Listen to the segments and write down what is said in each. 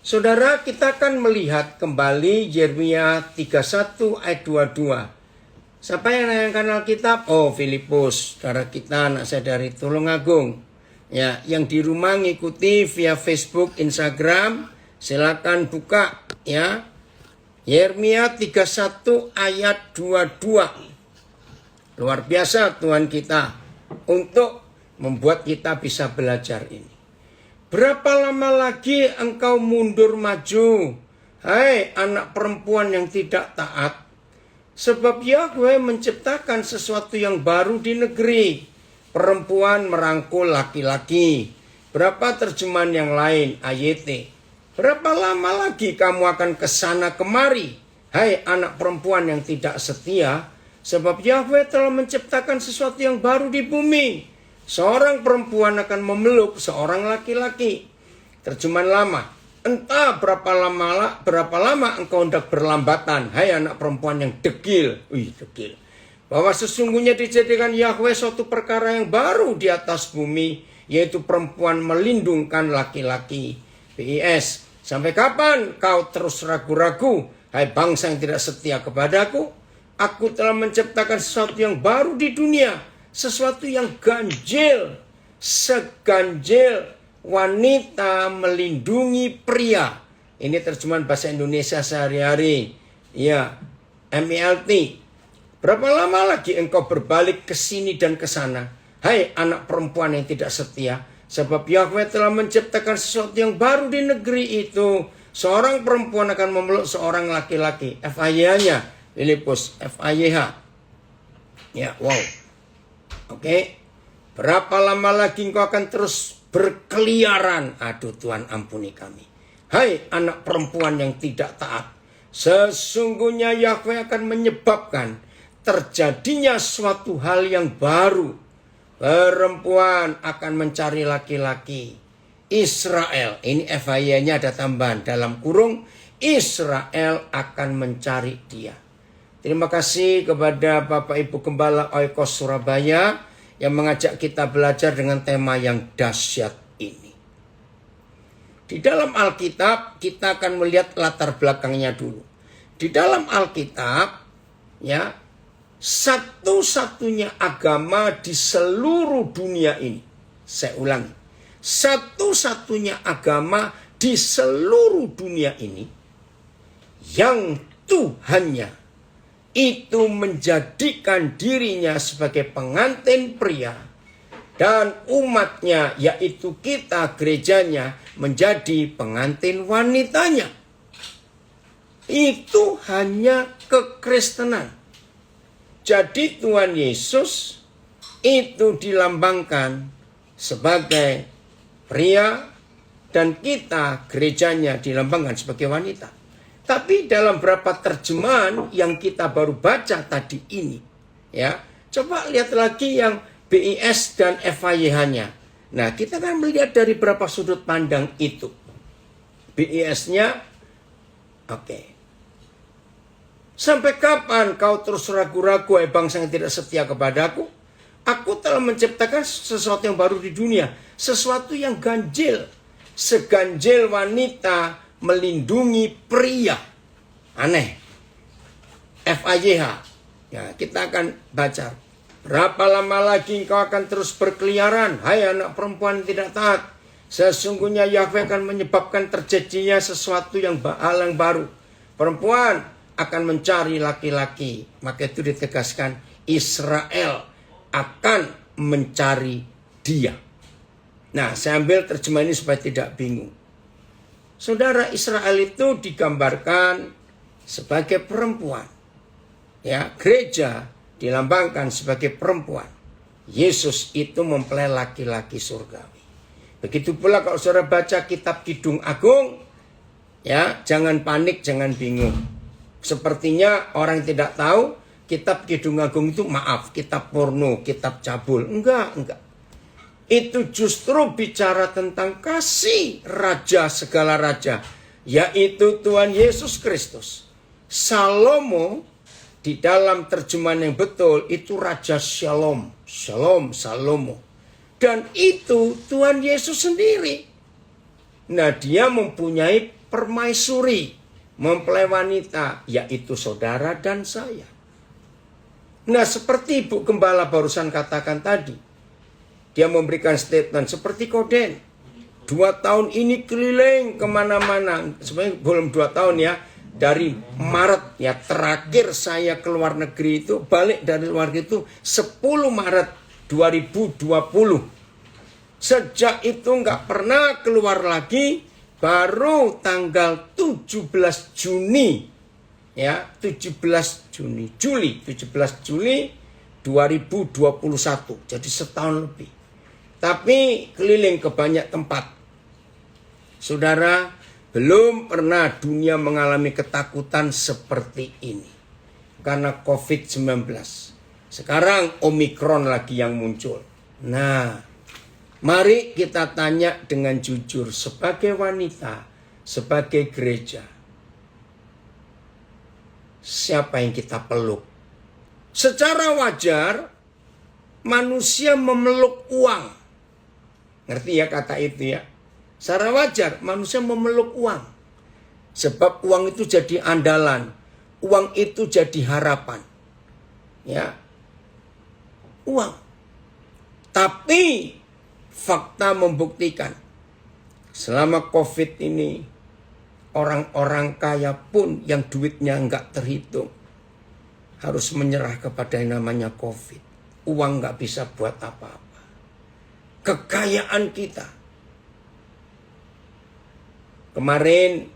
Saudara, kita akan melihat kembali Yeremia 31 ayat 22. Siapa yang nayangkan Alkitab? Oh, Filipus, saudara kita, anak saya dari Tulungagung. Ya, yang di rumah ngikuti via Facebook, Instagram, silakan buka ya. Yeremia 31 ayat 22. Luar biasa Tuhan kita untuk membuat kita bisa belajar ini. Berapa lama lagi engkau mundur maju, hai anak perempuan yang tidak taat? Sebab Yahweh menciptakan sesuatu yang baru di negeri. Perempuan merangkul laki-laki. Berapa terjemahan yang lain? AYT. Berapa lama lagi kamu akan kesana kemari, hai anak perempuan yang tidak setia? Sebab Yahweh telah menciptakan sesuatu yang baru di bumi. Seorang perempuan akan memeluk seorang laki-laki. Terjemahan lama. Entah berapa lama engkau hendak berlambatan, hai anak perempuan yang degil. Degil. Bahwa sesungguhnya dijadikan Yahweh suatu perkara yang baru di atas bumi, yaitu perempuan melindungkan laki-laki. PIS. Sampai kapan kau terus ragu-ragu, hai bangsa yang tidak setia kepadaku? Aku telah menciptakan sesuatu yang baru di dunia. Sesuatu yang ganjil, seganjil wanita melindungi pria. Ini terjemahan bahasa Indonesia sehari-hari. Ya, MELT. Berapa lama lagi engkau berbalik ke sini dan ke sana, hai anak perempuan yang tidak setia? Sebab Yahweh telah menciptakan sesuatu yang baru di negeri itu. Seorang perempuan akan memeluk seorang laki-laki. FIH-nya, Filipus, FIH. Ya, wow. Oke, berapa lama lagi engkau akan terus berkeliaran? Aduh Tuhan, ampuni kami. Hai anak perempuan yang tidak taat, sesungguhnya Yahweh akan menyebabkan terjadinya suatu hal yang baru. Perempuan akan mencari laki-laki. Israel, ini FIH-nya ada tambahan dalam kurung, Israel akan mencari dia. Terima kasih kepada Bapak Ibu Gembala Oikos Surabaya yang mengajak kita belajar dengan tema yang dahsyat ini. Di dalam Alkitab kita akan melihat latar belakangnya dulu. Di dalam Alkitab ya, satu-satunya agama di seluruh dunia ini. Saya ulangi. Satu-satunya agama di seluruh dunia ini yang Tuhannya itu menjadikan dirinya sebagai pengantin pria dan umatnya, yaitu kita gerejanya, menjadi pengantin wanitanya. Itu hanya kekristenan. Jadi Tuhan Yesus itu dilambangkan sebagai pria dan kita gerejanya dilambangkan sebagai wanita. Tapi dalam beberapa terjemahan yang kita baru baca tadi ini, ya, coba lihat lagi yang BIS dan FIH-nya. Nah, kita akan melihat dari beberapa sudut pandang itu. BIS-nya, oke. Sampai kapan kau terus ragu-ragu, hai bangsa yang tidak setia kepadaku? Aku telah menciptakan sesuatu yang baru di dunia, sesuatu yang ganjil, seganjil wanita melindungi pria. Aneh. FIH. Ya, kita akan baca. Berapa lama lagi engkau akan terus berkeliaran, hai anak perempuan tidak taat? Sesungguhnya Yahweh akan menyebabkan terjadinya sesuatu yang baru. Perempuan akan mencari laki-laki. Maka itu ditegaskan, Israel akan mencari dia. Nah, saya ambil terjemahan ini supaya tidak bingung. Saudara, Israel itu digambarkan sebagai perempuan. Ya, gereja dilambangkan sebagai perempuan. Yesus itu mempelai laki-laki surgawi. Begitu pula kalau saudara baca kitab Kidung Agung, ya, jangan panik, jangan bingung. Sepertinya orang tidak tahu kitab Kidung Agung itu kitab porno, kitab cabul. Enggak. Itu justru bicara tentang kasih raja segala raja, yaitu Tuhan Yesus Kristus. Salomo di dalam terjemahan yang betul itu Raja Shalom. Salomo. Dan itu Tuhan Yesus sendiri. Nah, dia mempunyai permaisuri, mempelai wanita, yaitu saudara dan saya. Nah, seperti Ibu Gembala barusan katakan tadi, dia memberikan statement seperti Koden. 2 tahun ini keliling kemana-mana. Sebenarnya belum 2 tahun ya. Dari Maret ya, terakhir saya ke luar negeri itu, balik dari luar negeri itu 10 Maret 2020. Sejak itu nggak pernah keluar lagi. Baru tanggal 17 Juni ya, 17 Juli 2021. Jadi setahun lebih. Tapi keliling ke banyak tempat. Saudara, belum pernah dunia mengalami ketakutan seperti ini. Karena COVID-19. Sekarang Omikron lagi yang muncul. Nah, mari kita tanya dengan jujur sebagai wanita, sebagai gereja. Siapa yang kita peluk? Secara wajar, manusia memeluk uang. Ngerti ya kata itu ya? Secara wajar manusia memeluk uang. Sebab uang itu jadi andalan. Uang itu jadi harapan. Ya. Uang. Tapi fakta membuktikan selama COVID ini orang-orang kaya pun yang duitnya nggak terhitung harus menyerah kepada yang namanya COVID. Uang nggak bisa buat apa-apa. Kekayaan kita. Kemarin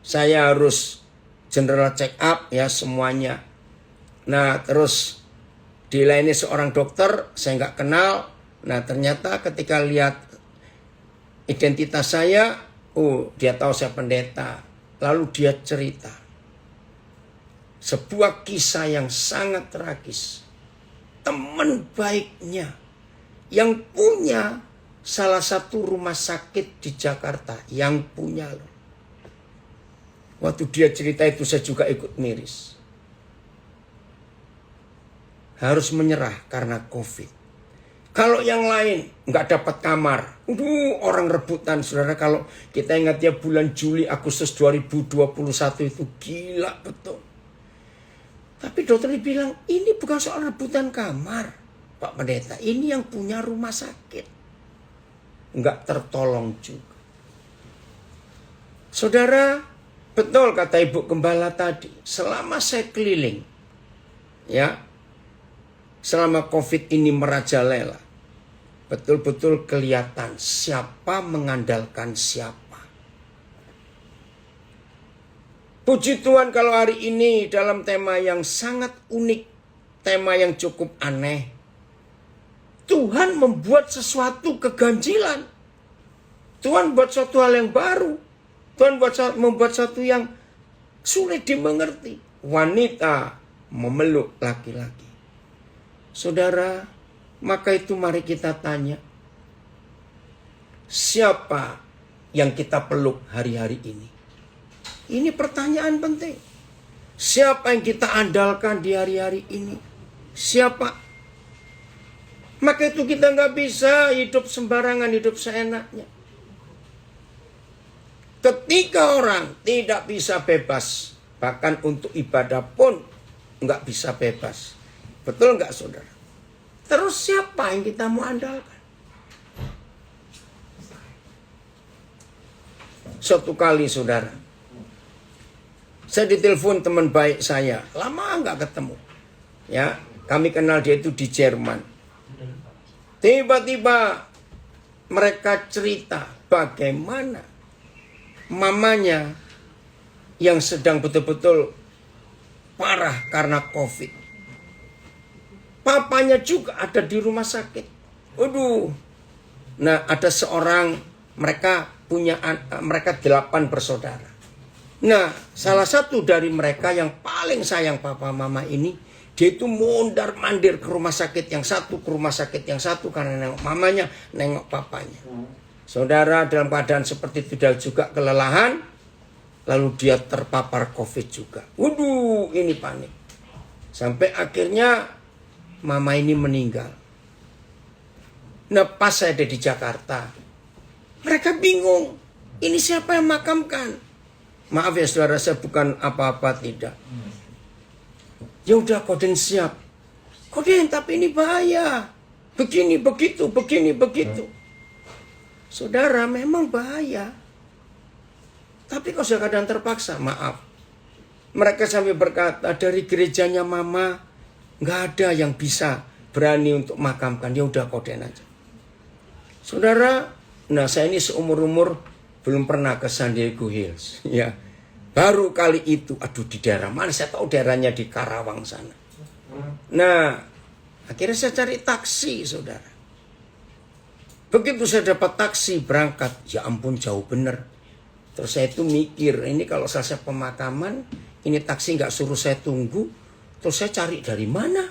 saya harus general check up ya semuanya. Nah terus dilayani seorang dokter, saya nggak kenal. Nah ternyata ketika lihat identitas saya, oh dia tahu saya pendeta. Lalu dia cerita. Sebuah kisah yang sangat tragis. Teman baiknya yang punya salah satu rumah sakit di Jakarta, yang punya loh. Waktu dia cerita itu saya juga ikut miris. Harus menyerah karena COVID. Kalau yang lain nggak dapat kamar, orang rebutan saudara. Kalau kita ingat ya bulan Juli Agustus 2021 itu gila betul. Tapi dokter bilang ini bukan soal rebutan kamar, Pak Pendeta. Ini yang punya rumah sakit nggak tertolong juga. Saudara, betul kata Ibu Gembala tadi. Selama saya keliling, ya, selama COVID ini merajalela, betul-betul kelihatan siapa mengandalkan siapa. Puji Tuhan kalau hari ini dalam tema yang sangat unik, tema yang cukup aneh, Tuhan membuat sesuatu keganjilan. Tuhan buat suatu hal yang baru. Tuhan membuat sesuatu yang sulit dimengerti. Wanita memeluk laki-laki. Saudara, maka itu mari kita tanya. Siapa yang kita peluk hari-hari ini? Ini pertanyaan penting. Siapa yang kita andalkan di hari-hari ini? Siapa? Maka itu kita nggak bisa hidup sembarangan, hidup seenaknya. Ketika orang tidak bisa bebas, bahkan untuk ibadah pun nggak bisa bebas. Betul nggak saudara? Terus siapa yang kita mau andalkan? Suatu kali saudara, saya ditelepon teman baik saya, lama nggak ketemu. Ya, kami kenal dia itu di Jerman. Tiba-tiba mereka cerita bagaimana mamanya yang sedang betul-betul parah karena COVID. Papanya juga ada di rumah sakit. Waduh. Nah, ada seorang, mereka 8 bersaudara. Nah, salah satu dari mereka yang paling sayang papa mama ini, dia itu mondar-mandir ke rumah sakit yang satu, ke rumah sakit yang satu, karena nengok mamanya, nengok papanya. Saudara, dalam keadaan seperti itu dia juga kelelahan, lalu dia terpapar COVID juga. Waduh, ini panik. Sampai akhirnya mama ini meninggal. Nah, pas saya ada di Jakarta, Mereka bingung. Ini siapa yang makamkan? Maaf ya saudara, saya bukan apa-apa, tidak. Ya udah, Koden siap. Koden, tapi ini bahaya. Begini, begitu, begini, begitu. Saudara, memang bahaya. Tapi kalau sudah keadaan terpaksa, maaf. Mereka sampai berkata, dari gerejanya mama, nggak ada yang bisa berani untuk makamkan. Ya udah, Koden aja. Saudara, nah saya ini seumur-umur belum pernah ke San Diego Hills. Ya, baru kali itu, aduh di daerah mana? Saya tahu daerahnya di Karawang sana. Nah, akhirnya saya cari taksi, saudara. Begitu saya dapat taksi berangkat, ya ampun jauh bener. Terus saya itu mikir, ini kalau selesai pemakaman, ini taksi nggak suruh saya tunggu. Terus saya cari dari mana?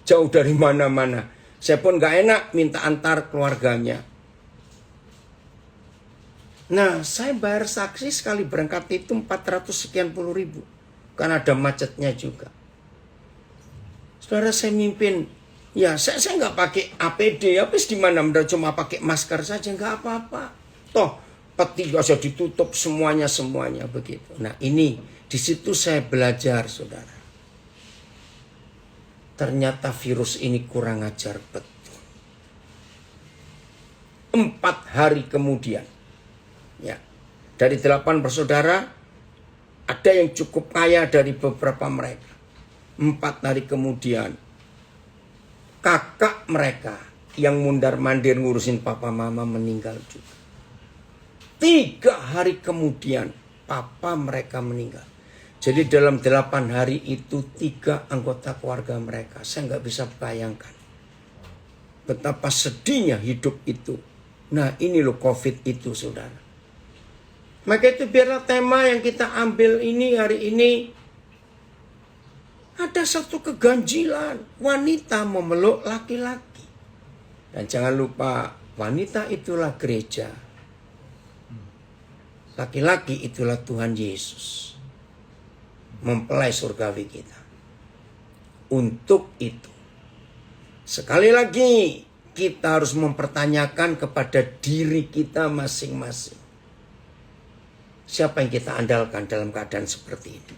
Jauh dari mana-mana. Saya pun nggak enak minta antar keluarganya. Nah, saya bayar taksi sekali berangkat itu 400 sekian puluh ribu. Karena ada macetnya juga. Saudara, saya mimpin. Ya, saya nggak pakai APD. Habis gimana? Udah cuma pakai masker saja, nggak apa-apa. Toh, peti bisa ditutup semuanya begitu. Nah, ini di situ saya belajar, saudara. Ternyata virus ini kurang ajar betul. 4 hari kemudian, ya, dari 8 bersaudara, ada yang cukup kaya dari beberapa mereka. 4 hari kemudian, kakak mereka yang mundar-mandir ngurusin papa mama meninggal juga. 3 hari kemudian papa mereka meninggal. Jadi dalam 8 hari itu 3 anggota keluarga mereka. Saya nggak bisa bayangkan betapa sedihnya hidup itu. Nah, ini loh COVID itu, saudara. Maka itu biarlah tema yang kita ambil ini hari ini. Ada satu keganjilan, wanita memeluk laki-laki. Dan jangan lupa, wanita itulah gereja. Laki-laki itulah Tuhan Yesus. Mempelai surgawi kita. Untuk itu, sekali lagi, kita harus mempertanyakan kepada diri kita masing-masing. Siapa yang kita andalkan dalam keadaan seperti ini?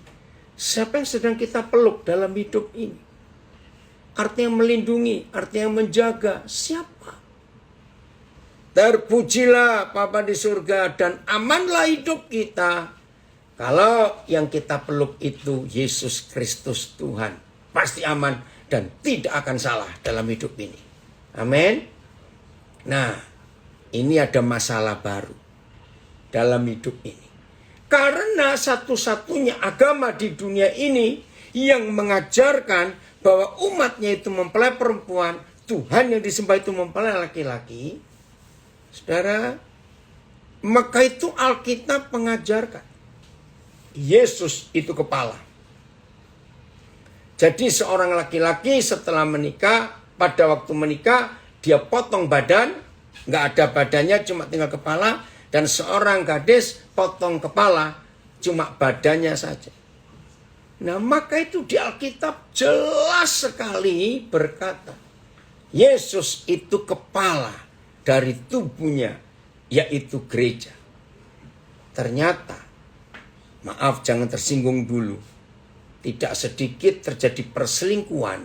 Siapa yang sedang kita peluk dalam hidup ini? Artinya melindungi, artinya menjaga. Siapa? Terpujilah Bapa di surga dan amanlah hidup kita. Kalau yang kita peluk itu Yesus Kristus Tuhan. Pasti aman dan tidak akan salah dalam hidup ini. Amin. Nah, ini ada masalah baru dalam hidup ini. Karena satu-satunya agama di dunia ini yang mengajarkan bahwa umatnya itu mempelai perempuan, Tuhan yang disembah itu mempelai laki-laki. Saudara, maka itu Alkitab mengajarkan Yesus itu kepala. Jadi seorang laki-laki setelah menikah, pada waktu menikah dia potong badan, nggak ada badannya, cuma tinggal kepala. Dan seorang gadis potong kepala, cuma badannya saja. Nah, maka itu di Alkitab jelas sekali berkata, Yesus itu kepala dari tubuhnya, yaitu gereja. Ternyata, maaf jangan tersinggung dulu, tidak sedikit terjadi perselingkuhan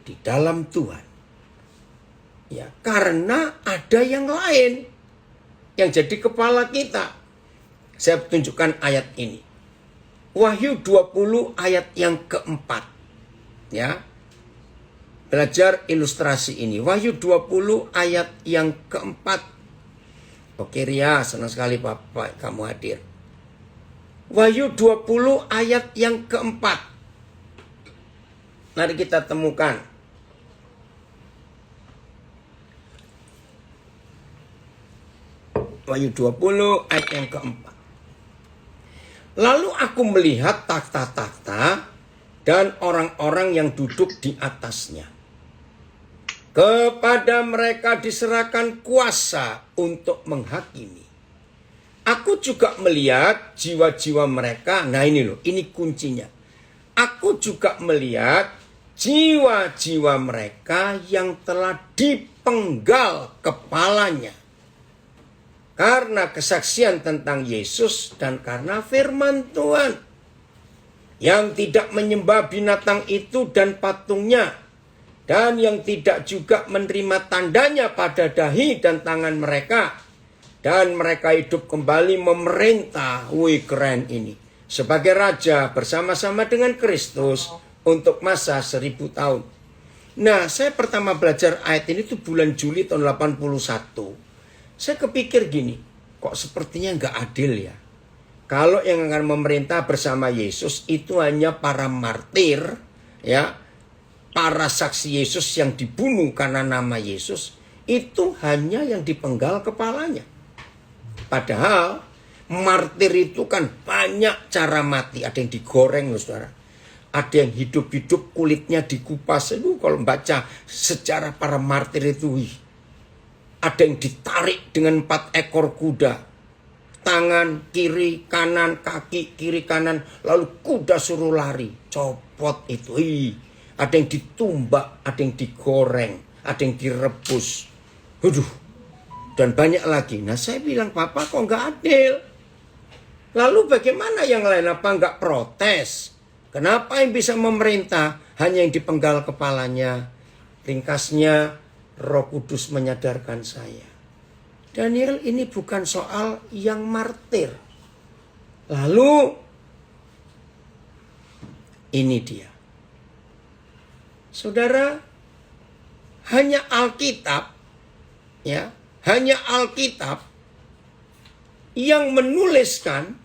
di dalam Tuhan. Ya, karena ada yang lain yang jadi kepala kita. Saya tunjukkan ayat ini. Wahyu 20 ayat yang keempat. Ya. Belajar ilustrasi ini. Wahyu 20 ayat yang keempat. Oke Ria, senang sekali Bapak kamu hadir. Wahyu 20 ayat yang keempat. Mari kita temukan. Wahyu 20 ayat yang keempat. Lalu aku melihat takhta-takhta dan orang-orang yang duduk di atasnya. Kepada mereka diserahkan kuasa untuk menghakimi. Aku juga melihat jiwa-jiwa mereka. Nah ini loh, ini kuncinya. Aku juga melihat jiwa-jiwa mereka yang telah dipenggal kepalanya. karena kesaksian tentang Yesus dan karena firman Tuhan. Yang tidak menyembah binatang itu dan patungnya, dan yang tidak juga menerima tandanya pada dahi dan tangan mereka, dan mereka hidup kembali memerintah, wih keren ini, sebagai raja bersama-sama dengan Kristus untuk masa 1000 tahun. Nah, saya pertama belajar ayat ini tuh bulan Juli tahun 81. Saya kepikir gini, kok sepertinya nggak adil ya. Kalau yang akan memerintah bersama Yesus itu hanya para martir, ya, para saksi Yesus yang dibunuh karena nama Yesus, itu hanya yang dipenggal kepalanya. Padahal martir itu kan banyak cara mati. Ada yang digoreng loh saudara. Ada yang hidup-hidup kulitnya dikupas. Kalau baca sejarah para martir itu, ada yang ditarik dengan 4 ekor kuda. Tangan, kiri, kanan, kaki, kiri, kanan. Lalu kuda suruh lari. Copot itu. Ada yang ditumbak, ada yang digoreng, ada yang direbus. Dan banyak lagi. Nah saya bilang, Papa kok nggak adil? Lalu bagaimana yang lain? Apa nggak protes? Kenapa yang bisa memerintah hanya yang dipenggal kepalanya? Ringkasnya, Roh Kudus menyadarkan saya. Daniel, ini bukan soal yang martir. Lalu ini dia. Saudara, hanya Alkitab, ya, hanya Alkitab yang menuliskan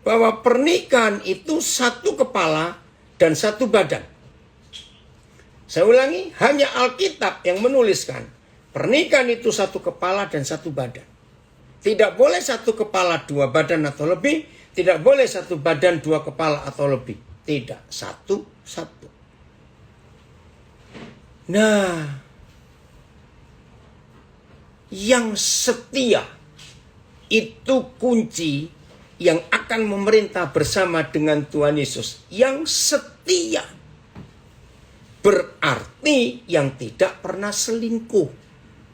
bahwa pernikahan itu satu kepala dan satu badan. Saya ulangi, hanya Alkitab yang menuliskan pernikahan itu satu kepala dan satu badan. Tidak boleh satu kepala 2 badan atau lebih. Tidak boleh satu badan 2 kepala atau lebih. Tidak, satu-satu. Nah, yang setia itu kunci yang akan memerintah bersama dengan Tuhan Yesus. Yang setia berarti yang tidak pernah selingkuh.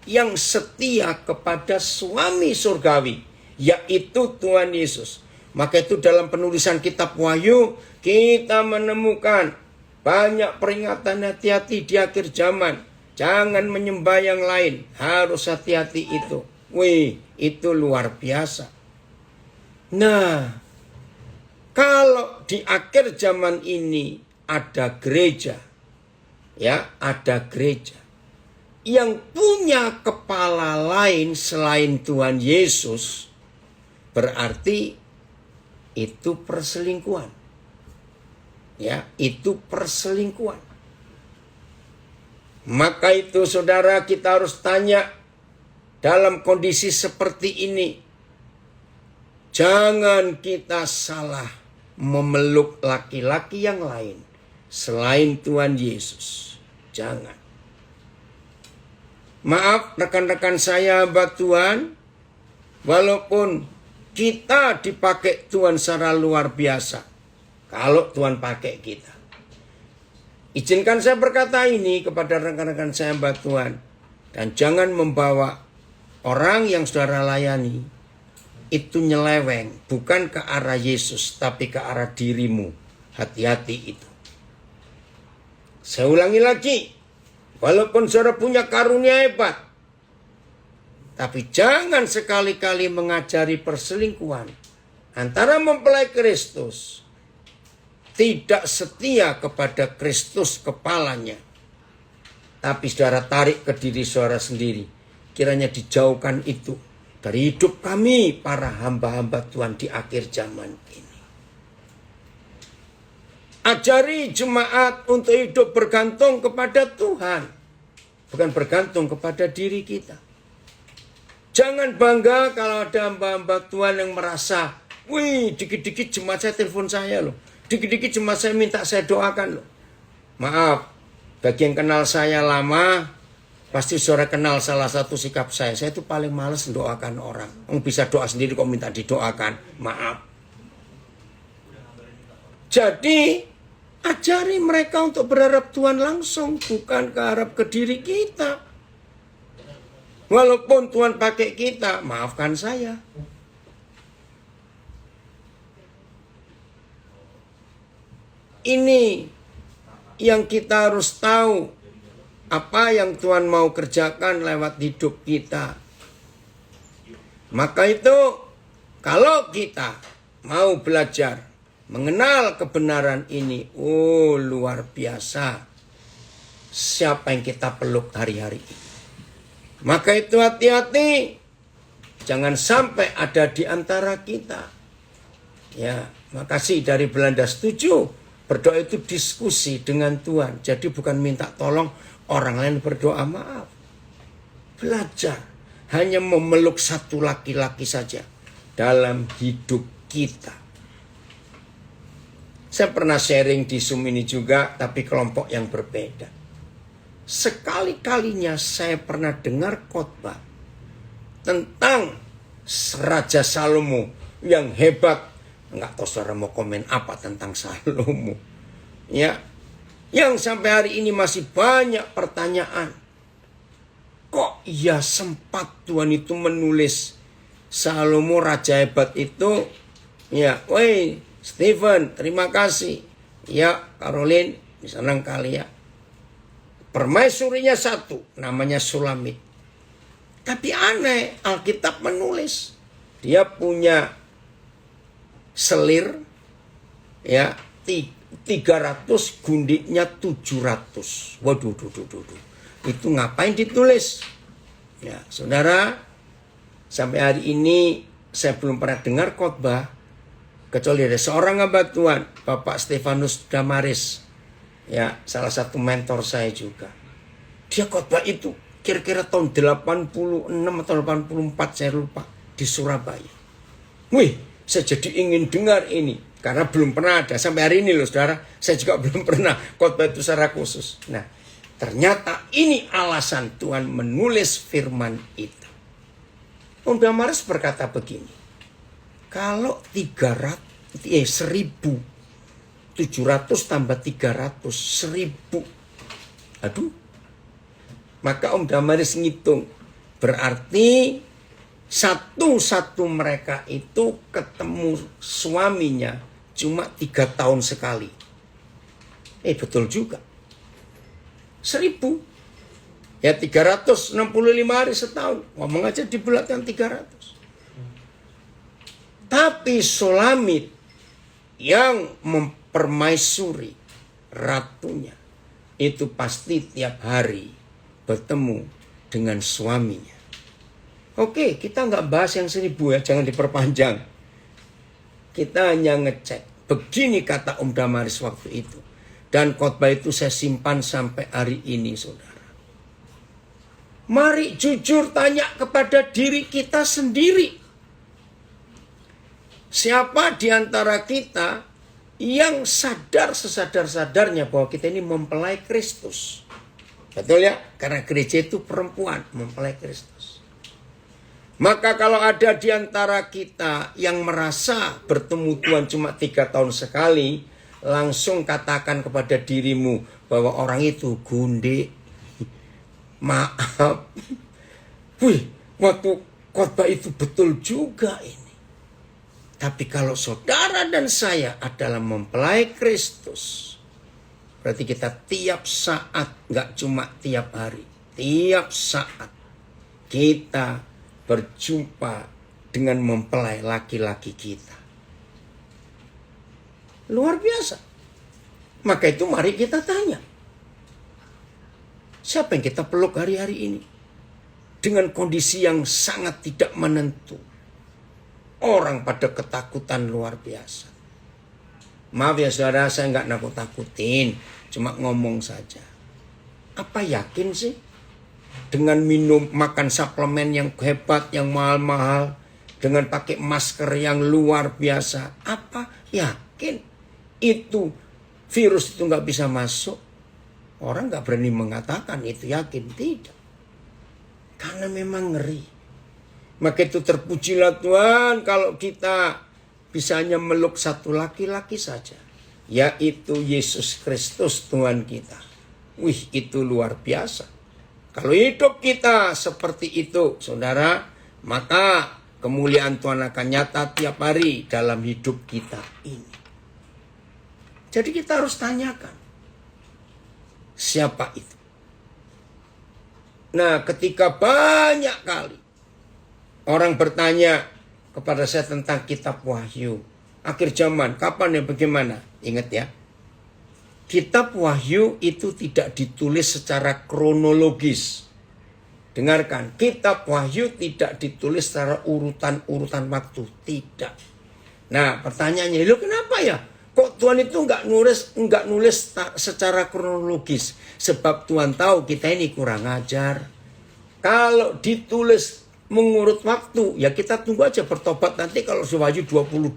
Yang setia kepada suami surgawi, yaitu Tuhan Yesus. Maka itu dalam penulisan kitab Wahyu, kita menemukan banyak peringatan hati-hati di akhir zaman. Jangan menyembah yang lain, harus hati-hati itu. Wih, itu luar biasa. Nah, kalau di akhir zaman ini ada gereja, ya, ada gereja yang punya kepala lain selain Tuhan Yesus, berarti itu perselingkuhan. Ya, itu perselingkuhan. Maka itu saudara, kita harus tanya dalam kondisi seperti ini. Jangan kita salah memeluk laki-laki yang lain selain Tuhan Yesus. Jangan. Maaf rekan-rekan saya, hamba Tuhan, walaupun kita dipakai Tuhan secara luar biasa, kalau Tuhan pakai kita. Izinkan saya berkata ini kepada rekan-rekan saya, hamba Tuhan, dan jangan membawa orang yang saudara layani itu nyeleweng, bukan ke arah Yesus, tapi ke arah dirimu. Hati-hati itu. Saya ulangi lagi. Walaupun saudara punya karunia hebat, tapi jangan sekali-kali mengajari perselingkuhan antara mempelai Kristus. Tidak setia kepada Kristus kepalanya. Tapi saudara tarik ke diri saudara sendiri. Kiranya dijauhkan itu dari hidup kami para hamba-hamba Tuhan di akhir zaman ini. Ajari jemaat untuk hidup bergantung kepada Tuhan. Bukan bergantung kepada diri kita. Jangan bangga kalau ada hamba-hamba Tuhan yang merasa, wih, dikit-dikit jemaat saya telepon saya loh. Dikit-dikit jemaat saya minta saya doakan loh. Maaf, bagi yang kenal saya lama, pasti saudara kenal salah satu sikap saya. Saya itu paling males mendoakan orang. Bisa doa sendiri kok minta didoakan. Maaf. Jadi, ajari mereka untuk berharap Tuhan langsung, bukan keharap ke diri kita. Walaupun Tuhan pakai kita, maafkan saya. Ini yang kita harus tahu. Apa yang Tuhan mau kerjakan lewat hidup kita. Maka itu, kalau kita mau belajar mengenal kebenaran ini, oh luar biasa. Siapa yang kita peluk hari-hari ini? Maka itu hati-hati. Jangan sampai ada di antara kita. Ya, makasih dari Belanda setuju. Berdoa itu diskusi dengan Tuhan. Jadi bukan minta tolong orang lain berdoa, maaf. Belajar. Hanya memeluk satu laki-laki saja dalam hidup kita. Saya pernah sharing di Zoom ini juga, tapi kelompok yang berbeda. Sekali-kalinya saya pernah dengar khotbah tentang Raja Salomo yang hebat. Enggak tahu saudara mau komen apa tentang Salomo. Ya, yang sampai hari ini masih banyak pertanyaan. Kok ya sempat Tuhan itu menulis Salomo raja hebat itu? Ya, woi Stephen, terima kasih. Ya, Caroline, senang kali ya. Permaisurinya satu, namanya Sulamit. Tapi aneh, Alkitab menulis dia punya selir, ya, 300, gundiknya 700. Waduh. Itu ngapain ditulis? Ya, saudara, sampai hari ini saya belum pernah dengar khotbah kecuali ada seorang hamba Tuhan, Bapak Stefanus Damaris. Ya, salah satu mentor saya juga. Dia khotbah itu kira-kira tahun 86 atau 84, saya lupa, di Surabaya. Wih, saya jadi ingin dengar ini karena belum pernah ada sampai hari ini loh saudara. Saya juga belum pernah khotbah itu secara khusus. Nah, ternyata ini alasan Tuhan menulis firman itu. Om Damaris berkata begini. Kalau 1.700 tambah 300, 1.000. Aduh. Maka Om Damaris ngitung. Berarti satu mereka itu ketemu suaminya cuma 3 tahun sekali. Betul juga. 1.000. Ya 365 hari setahun. Ngomong aja dibulatkan 300. Tapi Sulamit yang mempermaisuri ratunya itu pasti tiap hari bertemu dengan suaminya. Oke, kita nggak bahas yang 1.000 ya, jangan diperpanjang. Kita hanya ngecek. Begini kata Om Damaris waktu itu. Dan khotbah itu saya simpan sampai hari ini, saudara. Mari jujur tanya kepada diri kita sendiri. Siapa di antara kita yang sadar sesadar-sadarnya bahwa kita ini mempelai Kristus? Betul ya? Karena gereja itu perempuan mempelai Kristus. Maka kalau ada di antara kita yang merasa bertemu Tuhan cuma 3 tahun sekali, langsung katakan kepada dirimu bahwa orang itu gundik. Maaf. Wih, waktu khotbah itu betul juga ini. Tapi kalau saudara dan saya adalah mempelai Kristus, berarti kita tiap saat, gak cuma tiap hari, tiap saat kita berjumpa dengan mempelai laki-laki kita. Luar biasa. Maka itu mari kita tanya. Siapa yang kita peluk hari-hari ini? Dengan kondisi yang sangat tidak menentu. Orang pada ketakutan luar biasa. Maaf ya saudara, saya nggak nakut-nakutin. Cuma ngomong saja. Apa yakin sih? Dengan makan suplemen yang hebat, yang mahal-mahal. Dengan pakai masker yang luar biasa. Apa yakin itu virus itu nggak bisa masuk? Orang nggak berani mengatakan itu yakin. Tidak. Karena memang ngeri. Maka itu terpujilah Tuhan kalau kita bisa hanya meluk satu laki-laki saja. Yaitu Yesus Kristus Tuhan kita. Wih, itu luar biasa. Kalau hidup kita seperti itu, saudara, maka kemuliaan Tuhan akan nyata tiap hari dalam hidup kita ini. Jadi kita harus tanyakan, siapa itu? Nah, ketika banyak kali orang bertanya kepada saya tentang kitab Wahyu, akhir zaman, kapan ya, bagaimana? Ingat ya, kitab Wahyu itu tidak ditulis secara kronologis. Dengarkan, kitab Wahyu tidak ditulis secara urutan-urutan waktu, tidak. Nah, pertanyaannya, kenapa ya? Kok Tuhan itu nggak nulis secara kronologis? Sebab Tuhan tahu kita ini kurang ajar. Kalau ditulis mengurut waktu, ya kita tunggu aja bertobat nanti kalau Wahyu 21.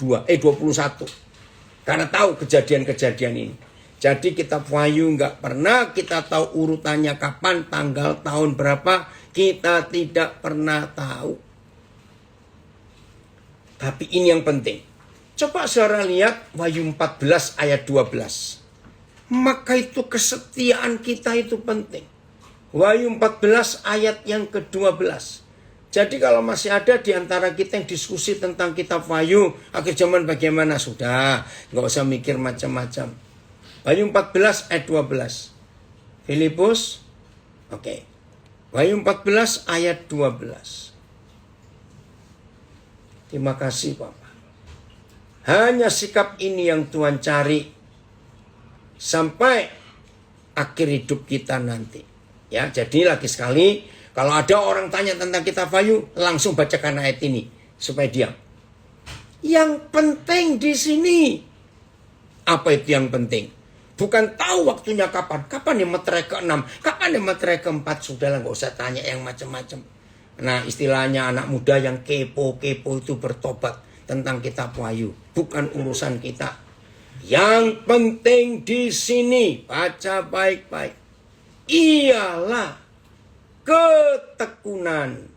Karena tahu kejadian-kejadian ini. Jadi kitab Wahyu nggak pernah kita tahu urutannya kapan, tanggal, tahun berapa. Kita tidak pernah tahu. Tapi ini yang penting. Coba saudara lihat Wahyu 14 ayat 12. Maka itu kesetiaan kita itu penting. Wahyu 14 ayat yang ke-12. Jadi kalau masih ada di antara kita yang diskusi tentang kitab Wahyu, akhir zaman bagaimana? Sudah, nggak usah mikir macam-macam. Wahyu 14 ayat 12. Filipus, oke. Wahyu 14 ayat 12. Terima kasih Bapak. Hanya sikap ini yang Tuhan cari sampai akhir hidup kita nanti. Ya, jadi lagi sekali, kalau ada orang tanya tentang kitab Wahyu, langsung bacakan ayat ini supaya diam. Yang penting di sini, apa itu yang penting? Bukan tahu waktunya kapan. Kapan yang meterai ke-6, kapan yang meterai ke-4, sudahlah, nggak usah tanya yang macam-macam. Nah, istilahnya anak muda yang kepo-kepo itu bertobat tentang kitab Wahyu, bukan urusan kita. Yang penting di sini, baca baik-baik, ialah ketekunan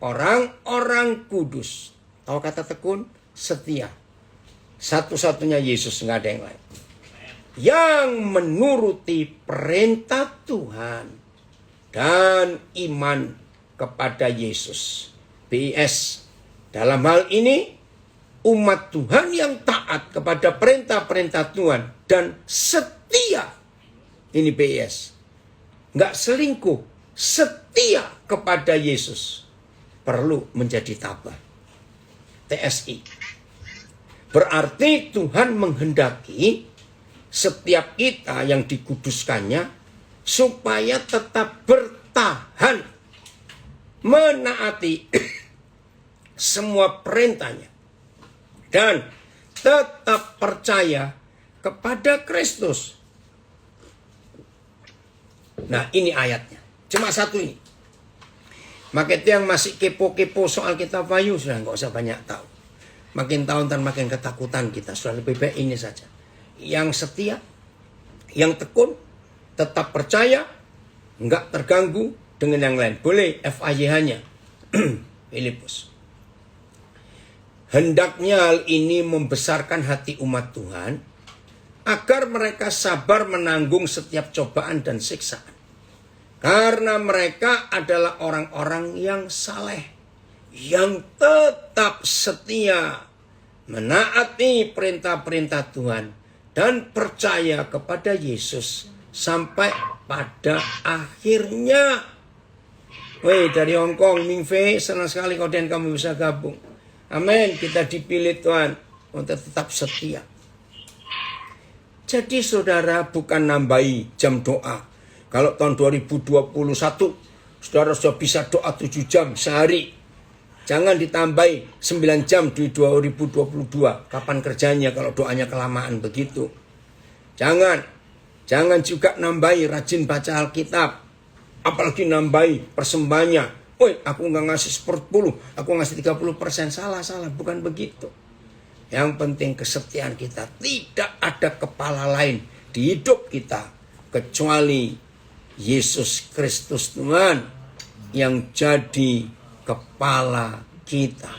orang-orang kudus. Tahu kata tekun? Setia. Satu-satunya Yesus, nggak ada yang lain. Yang menuruti perintah Tuhan dan iman kepada Yesus. BS. Dalam hal ini, umat Tuhan yang taat kepada perintah-perintah Tuhan dan setia. Ini BS. Nggak selingkuh, setia kepada Yesus. Perlu menjadi tabah. TSI. Berarti Tuhan menghendaki setiap kita yang dikuduskannya supaya tetap bertahan menaati semua perintahnya. Dan tetap percaya kepada Kristus. Nah, ini ayatnya. Cuma satu ini. Maka itu yang masih kepo-kepo soal kitab Wahyu, sudah nggak usah banyak tahu. Makin tahun dan makin ketakutan kita. Sudah lebih baik ini saja. Yang setia, yang tekun, tetap percaya, nggak terganggu dengan yang lain. Boleh FAYH-nya. Filipus. Hendaknya hal ini membesarkan hati umat Tuhan agar mereka sabar menanggung setiap cobaan dan siksaan. Karena mereka adalah orang-orang yang saleh, yang tetap setia menaati perintah-perintah Tuhan dan percaya kepada Yesus sampai pada akhirnya. Weh, dari Hong Kong, Ming Fei, senang sekali kau dan kamu bisa gabung. Amin, kita dipilih Tuhan untuk tetap setia. Jadi saudara, bukan nambahi jam doa. Kalau tahun 2021, saudara sudah bisa doa 7 jam sehari. Jangan ditambahi 9 jam di 2022. Kapan kerjanya kalau doanya kelamaan begitu? Jangan juga nambahi rajin baca Alkitab. Apalagi nambahi persembahannya. Woi, aku nggak ngasih 10, aku ngasih 30%. Salah, bukan begitu. Yang penting kesetiaan kita. Tidak ada kepala lain di hidup kita kecuali Yesus Kristus Tuhan yang jadi kepala kita.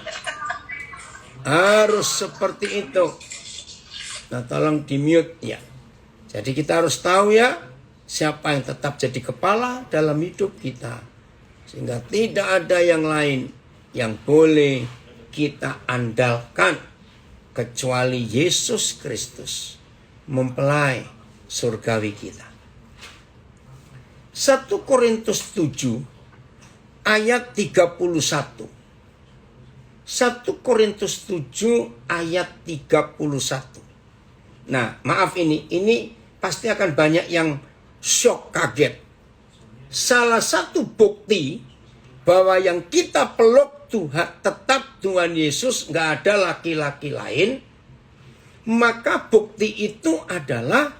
Harus seperti itu. Nah, tolong di mute ya. Jadi kita harus tahu ya, siapa yang tetap jadi kepala dalam hidup kita. Sehingga tidak ada yang lain yang boleh kita andalkan kecuali Yesus Kristus, mempelai surgawi kita. 1 Korintus 7 ayat 31. 1 Korintus 7 ayat 31. Nah, maaf ini pasti akan banyak yang shock, kaget. Salah satu bukti bahwa yang kita peluk Tuhan, tetap Tuhan Yesus, nggak ada laki-laki lain, maka bukti itu adalah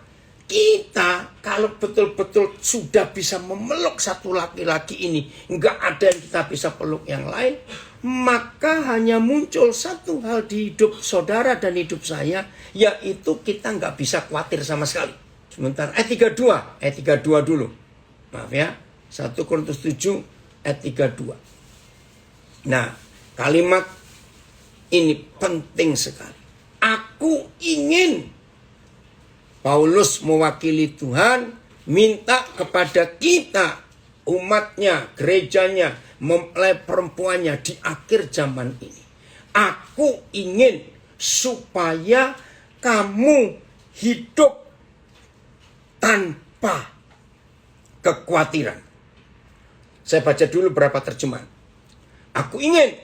kita kalau betul-betul sudah bisa memeluk satu laki-laki ini, nggak ada yang kita bisa peluk yang lain, maka hanya muncul satu hal di hidup saudara dan hidup saya, yaitu kita nggak bisa khawatir sama sekali. Sebentar, ayat 32 dulu. Maaf ya, 1 Korintus 7 ayat 32. Nah, kalimat ini penting sekali. Aku ingin, Paulus mewakili Tuhan, minta kepada kita, umatnya, gerejanya, mempelai perempuannya di akhir zaman ini. Aku ingin supaya kamu hidup tanpa kekhawatiran. Saya baca dulu beberapa terjemahan. Aku ingin,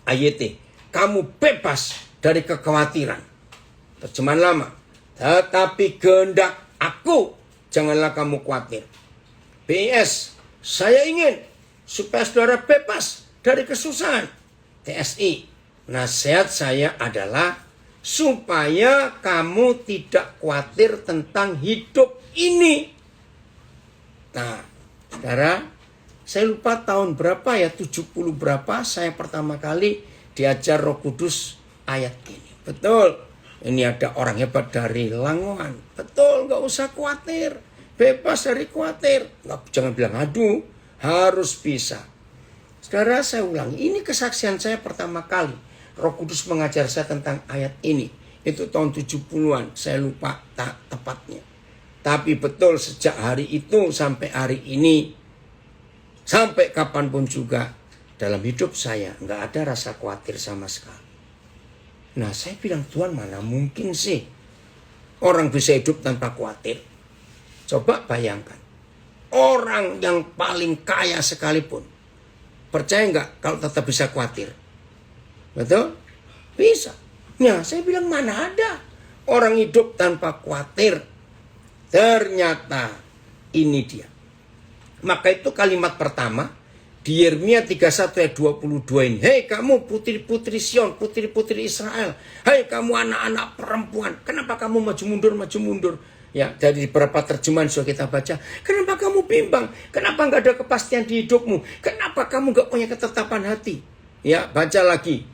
AYT, kamu bebas dari kekhawatiran. Terjemahan lama. Tetapi kehendak aku, janganlah kamu khawatir. BIS, saya ingin supaya saudara bebas dari kesusahan. TSI, nasihat saya adalah supaya kamu tidak khawatir tentang hidup ini. Nah, saudara, saya lupa tahun berapa ya, 70 berapa, saya pertama kali diajar Roh Kudus ayat ini. Betul. Ini ada orang hebat dari Langoan. Betul, nggak usah khawatir. Bebas dari khawatir. Jangan bilang aduh, harus bisa. Saudara, saya ulangi. Ini kesaksian saya pertama kali. Roh Kudus mengajar saya tentang ayat ini. Itu tahun 70-an. Saya lupa tepatnya. Tapi betul sejak hari itu sampai hari ini, sampai kapanpun juga, dalam hidup saya nggak ada rasa khawatir sama sekali. Nah, saya bilang, Tuhan, mana mungkin sih orang bisa hidup tanpa khawatir? Coba bayangkan, orang yang paling kaya sekalipun, percaya nggak kalau tetap bisa khawatir? Betul? Bisa. Nah, saya bilang, mana ada orang hidup tanpa khawatir? Ternyata ini dia. Maka itu kalimat pertama di Yeremia 31 ayat 22 ini. Hei kamu putri-putri Sion, putri-putri Israel. Hei kamu anak-anak perempuan. Kenapa kamu maju mundur? Ya, dari beberapa terjemahan sudah kita baca. Kenapa kamu bimbang? Kenapa nggak ada kepastian di hidupmu? Kenapa kamu nggak punya ketetapan hati? Ya, baca lagi.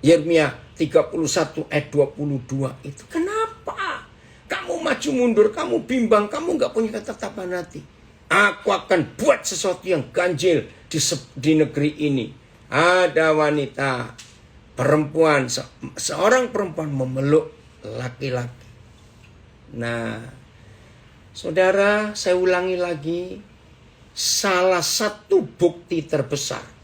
Yeremia 31 ayat 22 itu. Kenapa? Kamu maju mundur, kamu bimbang, kamu nggak punya ketetapan hati. Aku akan buat sesuatu yang ganjil di negeri ini. Ada wanita, perempuan, seorang perempuan memeluk laki-laki. Nah, saudara, saya ulangi lagi. Salah satu bukti terbesar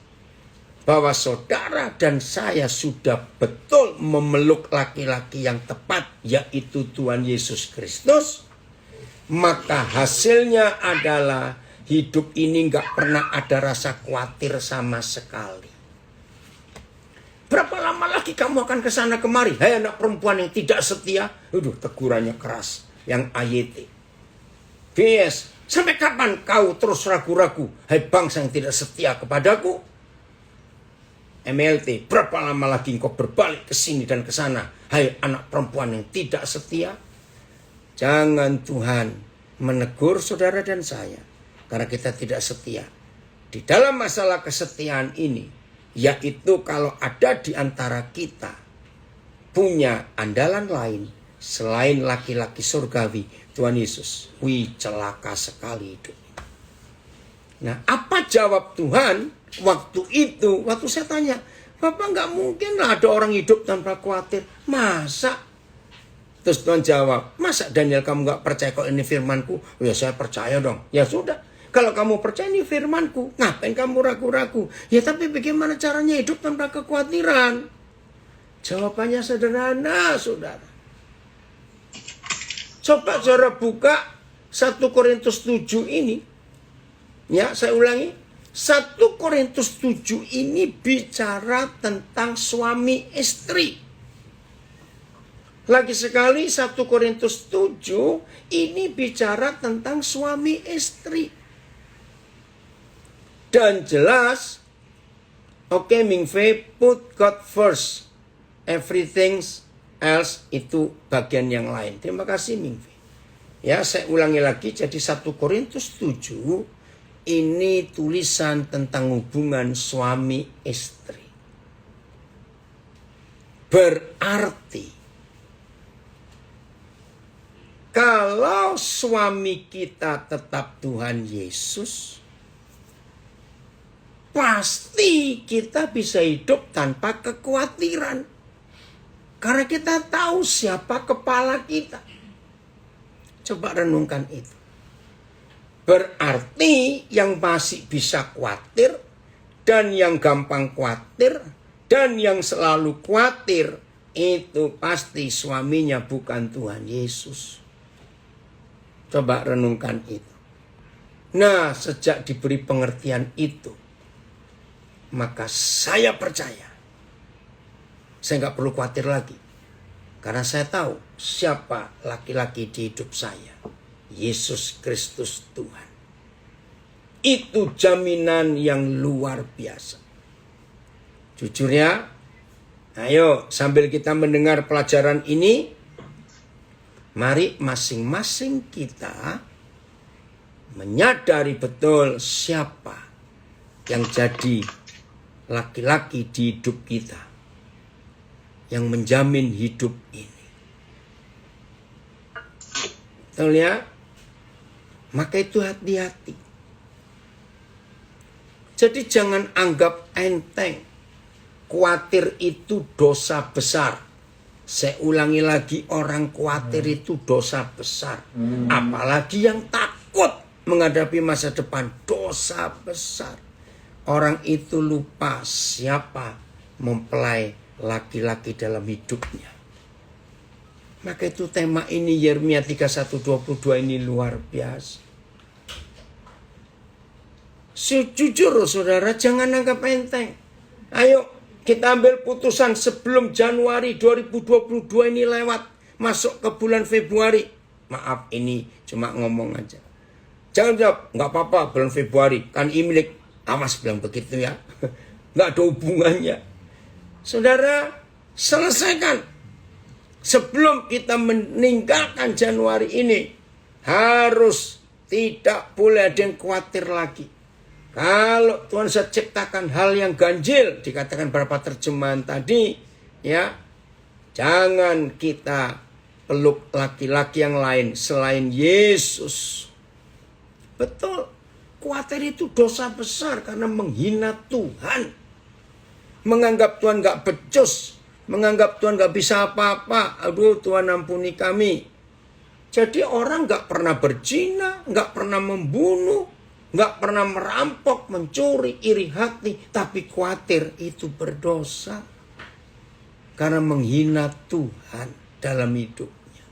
bahwa saudara dan saya sudah betul memeluk laki-laki yang tepat, yaitu Tuhan Yesus Kristus. Maka hasilnya adalah hidup ini gak pernah ada rasa khawatir sama sekali. Berapa lama lagi kamu akan kesana kemari? Hai anak perempuan yang tidak setia. Tegurannya keras. Yang AYT. VS, sampai kapan kau terus ragu-ragu? Hai bangsa yang tidak setia kepadaku. MLT, berapa lama lagi engkau berbalik ke sini dan ke sana? Hai anak perempuan yang tidak setia. Jangan Tuhan menegur saudara dan saya karena kita tidak setia. Di dalam masalah kesetiaan ini, yaitu kalau ada di antara kita punya andalan lain selain laki-laki surgawi, Tuhan Yesus, celaka sekali hidup. Nah, apa jawab Tuhan waktu itu? Waktu saya tanya, Bapak nggak mungkin lah ada orang hidup tanpa khawatir. Masa? Terus Tuhan jawab, masa Daniel kamu gak percaya kalau ini firmanku? Oh ya saya percaya dong. Ya sudah, kalau kamu percaya ini firmanku, ngapain kamu ragu-ragu? Ya tapi bagaimana caranya hidup tanpa kekhawatiran? Jawabannya sederhana, saudara. Coba saudara buka 1 Korintus 7 ini. Ya, saya ulangi. 1 Korintus 7 ini bicara tentang suami istri. Lagi sekali 1 Korintus 7 ini bicara tentang suami istri. Dan jelas, oke, Mingfei, put God first. Everything else itu bagian yang lain. Terima kasih Mingfei. Ya, saya ulangi lagi. Jadi 1 Korintus 7 ini tulisan tentang hubungan suami istri. Berarti kalau suami kita tetap Tuhan Yesus, pasti kita bisa hidup tanpa kekhawatiran. Karena kita tahu siapa kepala kita. Coba renungkan itu. Berarti yang masih bisa khawatir, dan yang gampang khawatir, dan yang selalu khawatir, itu pasti suaminya bukan Tuhan Yesus. Coba renungkan itu. Nah, sejak diberi pengertian itu, maka saya percaya. Saya nggak perlu khawatir lagi. Karena saya tahu siapa laki-laki di hidup saya. Yesus Kristus Tuhan. Itu jaminan yang luar biasa. Jujur ya, ayo sambil kita mendengar pelajaran ini, mari masing-masing kita menyadari betul siapa yang jadi laki-laki di hidup kita, yang menjamin hidup ini. Betul ya? Maka itu hati-hati. Jadi jangan anggap enteng. Khawatir itu dosa besar. Saya ulangi lagi, orang khawatir itu dosa besar. Apalagi yang takut menghadapi masa depan, dosa besar. Orang itu lupa siapa mempelai laki-laki dalam hidupnya. Maka itu tema ini Yeremia 31:22 ini luar biasa. Jujur saudara, jangan anggap enteng. Ayo kita ambil putusan sebelum Januari 2022 ini lewat. Masuk ke bulan Februari. Maaf, ini cuma ngomong aja. Jangan jawab, nggak apa-apa bulan Februari. Kan imilik. Awas bilang begitu ya. Nggak ada hubungannya. Saudara, selesaikan. Sebelum kita meninggalkan Januari ini, harus tidak boleh ada yang khawatir lagi. Kalau Tuhan sudah ciptakan hal yang ganjil, dikatakan beberapa terjemahan tadi, ya, jangan kita peluk laki-laki yang lain selain Yesus. Betul, khawatir itu dosa besar karena menghina Tuhan. Menganggap Tuhan gak becus, menganggap Tuhan gak bisa apa-apa. Aduh, Tuhan ampuni kami. Jadi orang gak pernah berzina, gak pernah membunuh, gak pernah merampok, mencuri, iri hati, tapi khawatir itu berdosa. Karena menghina Tuhan dalam hidupnya.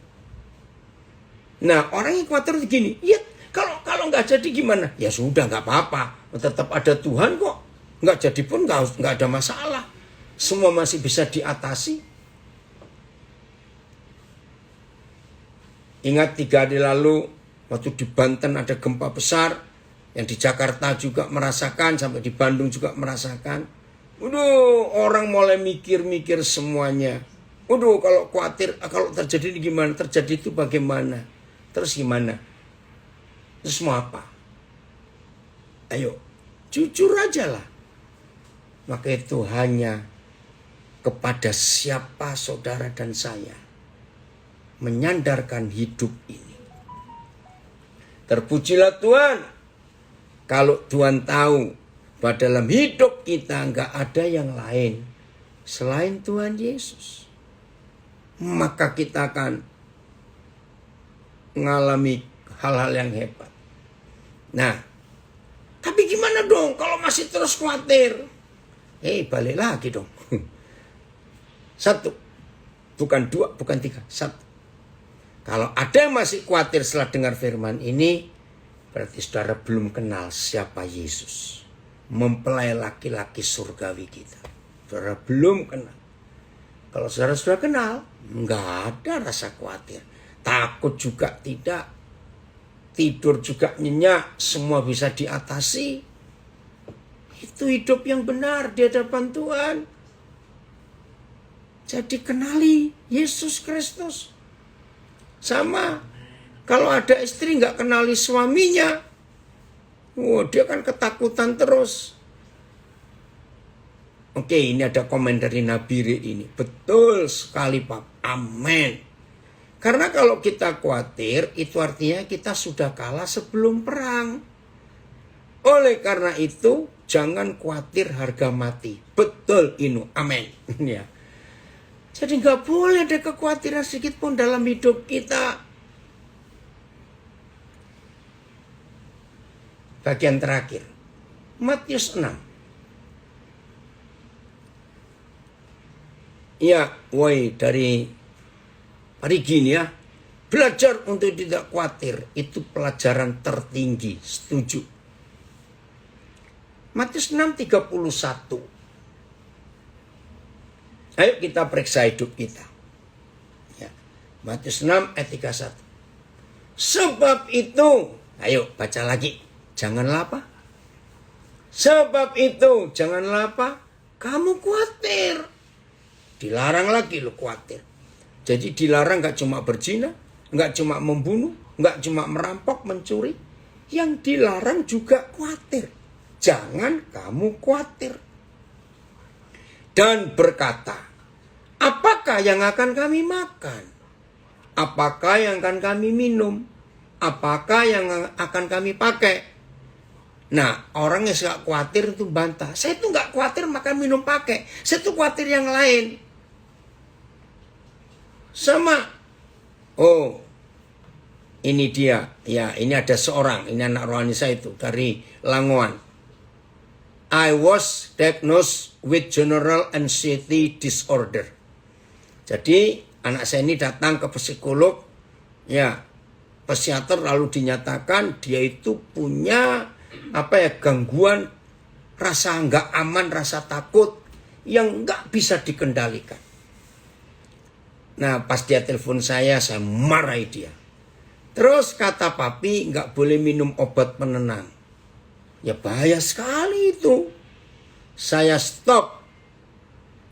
Nah, orang yang khawatir begini, ya kalau nggak jadi gimana? Ya sudah, nggak apa-apa, tetap ada Tuhan kok. Nggak jadi pun nggak ada masalah. Semua masih bisa diatasi. Ingat 3 hari lalu, waktu di Banten ada gempa besar, yang di Jakarta juga merasakan, sampai di Bandung juga merasakan. Orang mulai mikir-mikir semuanya. Kalau khawatir, kalau terjadi ini gimana? Terjadi itu bagaimana? Terus gimana? Terus mau apa? Ayo, jujur aja lah. Maka itu hanya kepada siapa saudara dan saya menyandarkan hidup ini. Terpujilah Tuhan. Kalau Tuhan tahu bahwa dalam hidup kita nggak ada yang lain selain Tuhan Yesus, maka kita akan mengalami hal-hal yang hebat. Nah, tapi gimana dong kalau masih terus khawatir? Balik lagi dong. 1, bukan 2, bukan 3, 1. Kalau ada yang masih khawatir setelah dengar firman ini, berarti saudara belum kenal siapa Yesus, mempelai laki-laki surgawi kita. Saudara belum kenal. Kalau saudara sudah kenal, nggak ada rasa khawatir. Takut juga tidak. Tidur juga nyenyak. Semua bisa diatasi. Itu hidup yang benar di hadapan Tuhan. Jadi kenali Yesus Kristus. Sama. Kalau ada istri nggak kenali suaminya. Dia kan ketakutan terus. Oke, ini ada komen dari Nabire ini. Betul sekali Pak. Amin. Karena kalau kita khawatir, itu artinya kita sudah kalah sebelum perang. Oleh karena itu, jangan khawatir harga mati. Betul ini. Amin. Ya. Jadi nggak boleh ada kekhawatiran sedikit pun dalam hidup kita. Bagian terakhir. Matius 6. Ya, dari Parigi ini ya. Belajar untuk tidak khawatir. Itu pelajaran tertinggi. Setuju. Matius 6:31. Ayo kita periksa hidup kita. Ya. Matius 6 ayat 31. Sebab itu. Ayo baca lagi. Janganlah apa? Sebab itu. Janganlah apa? Kamu khawatir. Dilarang lagi lo khawatir. Jadi dilarang gak cuma berzina, gak cuma membunuh, gak cuma merampok, mencuri. Yang dilarang juga khawatir. Jangan kamu khawatir. Dan berkata, apakah yang akan kami makan? Apakah yang akan kami minum? Apakah yang akan kami pakai? Nah, orang yang gak khawatir itu bantah. Saya itu gak khawatir makan, minum, pakai. Saya itu khawatir yang lain. Sama. Oh, ini dia. Ya, ini ada seorang. Ini anak rohani saya itu. Dari Langoan. I was diagnosed with general anxiety disorder. Jadi, anak saya ini datang ke psikolog. Ya, psikiater lalu dinyatakan dia itu punya gangguan rasa nggak aman, rasa takut yang nggak bisa dikendalikan. Nah, pas dia telepon saya marahi dia. Terus kata papi nggak boleh minum obat penenang. Ya bahaya sekali itu. Saya stop.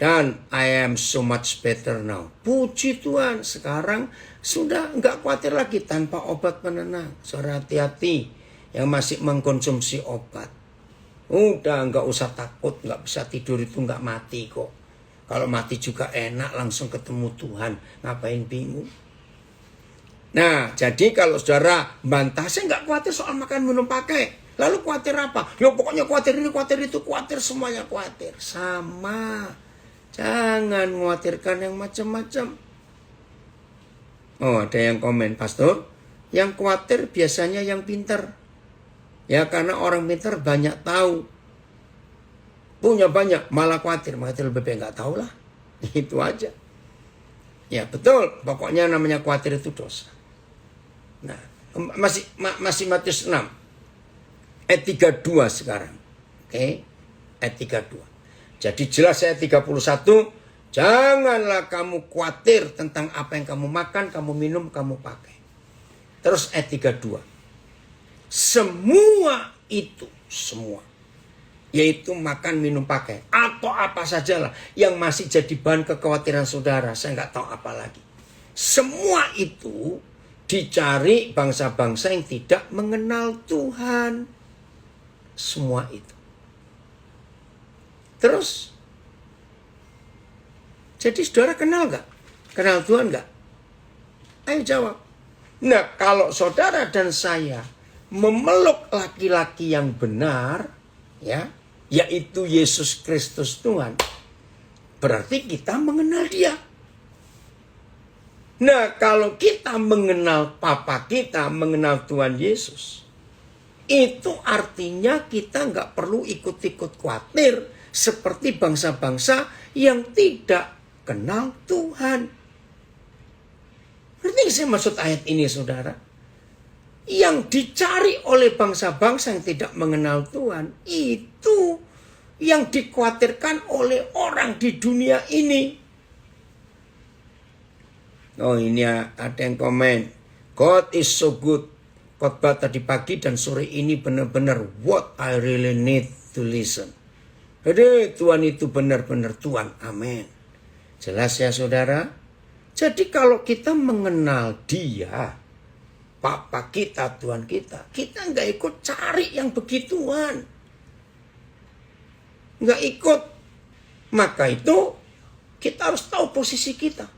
Dan I am so much better now. Puji Tuhan, sekarang sudah nggak khawatir lagi tanpa obat penenang. Saudara hati-hati yang masih mengkonsumsi obat. Udah nggak usah takut, nggak bisa tidur itu nggak mati kok. Kalau mati juga enak, langsung ketemu Tuhan. Ngapain bingung? Nah, jadi kalau saudara bantah, saya nggak khawatir soal makan, minum, pakai. Lalu khawatir apa? Ya pokoknya khawatir ini, khawatir itu, khawatir semuanya khawatir. Sama. Jangan khawatirkan yang macam-macam. Oh, ada yang komen, Pastor. Yang khawatir biasanya yang pintar. Ya, karena orang pintar banyak tahu. Punya banyak, malah khawatir. Makanya lebih baik nggak tahu lah. Itu aja. Ya betul, pokoknya namanya khawatir itu dosa. Nah, masih Matius 6. Ayat 32 sekarang. Oke, ayat 32. Jadi jelas ayat 31. Janganlah kamu khawatir tentang apa yang kamu makan, kamu minum, kamu pakai. Terus ayat 32. Semua itu, semua. Yaitu makan, minum, pakai. Atau apa sajalah yang masih jadi bahan kekhawatiran saudara. Saya nggak tahu apa lagi. Semua itu dicari bangsa-bangsa yang tidak mengenal Tuhan. Semua itu. Terus. Jadi saudara kenal nggak? Kenal Tuhan nggak? Ayo jawab. Nah, kalau saudara dan saya memeluk laki-laki yang benar, ya, yaitu Yesus Kristus Tuhan, berarti kita mengenal dia. Nah, kalau kita mengenal Papa kita, mengenal Tuhan Yesus, itu artinya kita nggak perlu ikut-ikut khawatir seperti bangsa-bangsa yang tidak kenal Tuhan. Ngerti saya maksud ayat ini, saudara? Yang dicari oleh bangsa-bangsa yang tidak mengenal Tuhan, itu yang dikhawatirkan oleh orang di dunia ini. Oh, ini ada yang komen, God is so good. Khotbah tadi pagi dan sore ini benar-benar what I really need to listen. Jadi Tuhan itu benar-benar Tuhan. Amin. Jelas ya, saudara? Jadi kalau kita mengenal Dia, Papa kita, Tuhan kita nggak ikut cari yang begituan. Nggak ikut. Maka itu kita harus tahu posisi kita.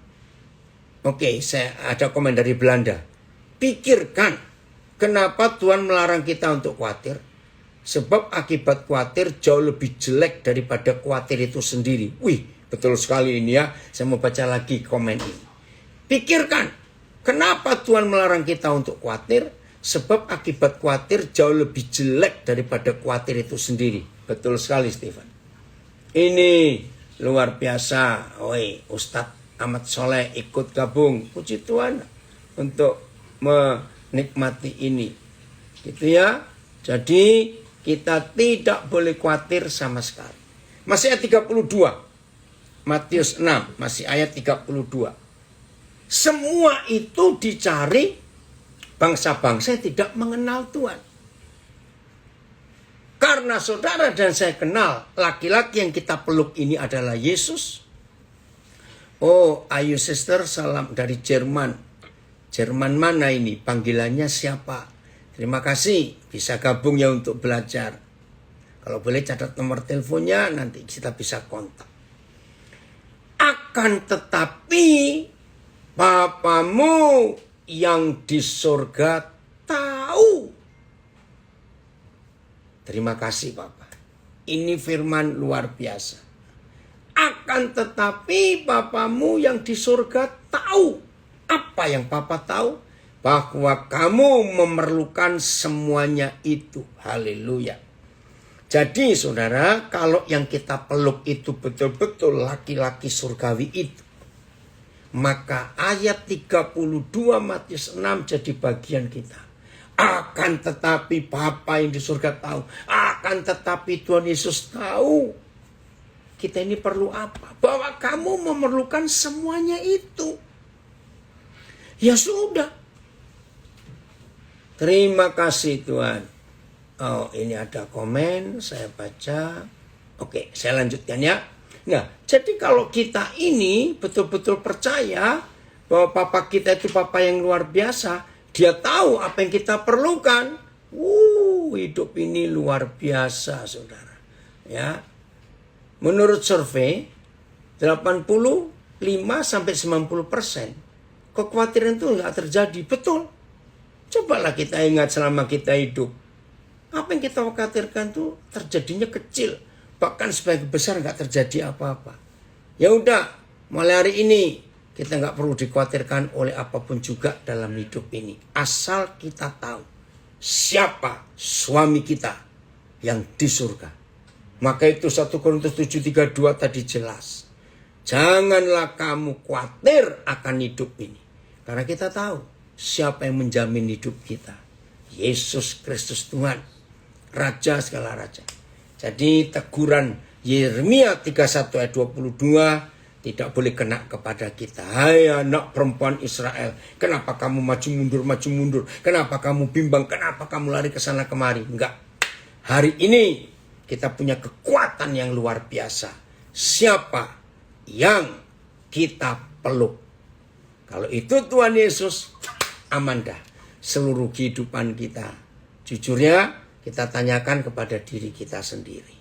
Oke, saya ada komen dari Belanda. Pikirkan, kenapa Tuhan melarang kita untuk khawatir? Sebab akibat khawatir jauh lebih jelek daripada khawatir itu sendiri. Wih, betul sekali ini ya. Saya mau baca lagi komen ini. Pikirkan, kenapa Tuhan melarang kita untuk khawatir? Sebab akibat khawatir jauh lebih jelek daripada khawatir itu sendiri. Betul sekali, Stephen. Ini luar biasa. Oi, Ustadz Ahmad Soleh ikut gabung. Puji Tuhan untuk menikmati ini. Gitu ya. Jadi kita tidak boleh khawatir sama sekali. Masih ayat 32. Matius 6. Masih ayat 32. Semua itu dicari bangsa-bangsa yang tidak mengenal Tuhan. Karena saudara dan saya kenal laki-laki yang kita peluk ini adalah Yesus. Oh, Ayu Sister, salam dari Jerman. Jerman mana ini? Panggilannya siapa? Terima kasih, bisa gabung ya untuk belajar. Kalau boleh catat nomor teleponnya, nanti kita bisa kontak. Akan tetapi, Bapamu yang di surga tahu. Terima kasih, Bapak. Ini firman luar biasa. Akan tetapi Bapamu yang di surga tahu. Apa yang Bapa tahu? Bahwa kamu memerlukan semuanya itu. Haleluya. Jadi saudara, kalau yang kita peluk itu betul-betul laki-laki surgawi itu, maka ayat 32 Matius 6 jadi bagian kita. Akan tetapi Bapa yang di surga tahu. Akan tetapi Tuhan Yesus tahu. Kita ini perlu apa? Bahwa kamu memerlukan semuanya itu. Ya sudah. Terima kasih Tuhan. Oh, ini ada komen, saya baca. Oke, saya lanjutkan ya. Nah, jadi kalau kita ini betul-betul percaya bahwa Papa kita itu Papa yang luar biasa, Dia tahu apa yang kita perlukan. Hidup ini luar biasa, saudara. Ya. Menurut survei, 85-90% kekhawatiran itu nggak terjadi. Betul. Cobalah kita ingat selama kita hidup. Apa yang kita khawatirkan itu terjadinya kecil. Bahkan sebagian besar nggak terjadi apa-apa. Ya udah, mulai hari ini kita nggak perlu dikhawatirkan oleh apapun juga dalam hidup ini. Asal kita tahu siapa suami kita yang di surga. Maka itu 1 Korintus 7:32 tadi jelas. Janganlah kamu khawatir akan hidup ini. Karena kita tahu siapa yang menjamin hidup kita. Yesus Kristus Tuhan. Raja segala raja. Jadi teguran Yeremia 31 ayat 22 tidak boleh kena kepada kita. Hai anak perempuan Israel. Kenapa kamu maju mundur. Kenapa kamu bimbang. Kenapa kamu lari ke sana kemari. Enggak. Hari ini kita punya kekuatan yang luar biasa. Siapa yang kita peluk? Kalau itu Tuhan Yesus, aman dah seluruh kehidupan kita. Jujurnya kita tanyakan kepada diri kita sendiri.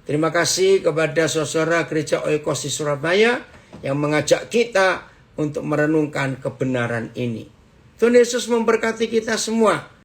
Terima kasih kepada saudara Gereja Oikos di Surabaya yang mengajak kita untuk merenungkan kebenaran ini. Tuhan Yesus memberkati kita semua.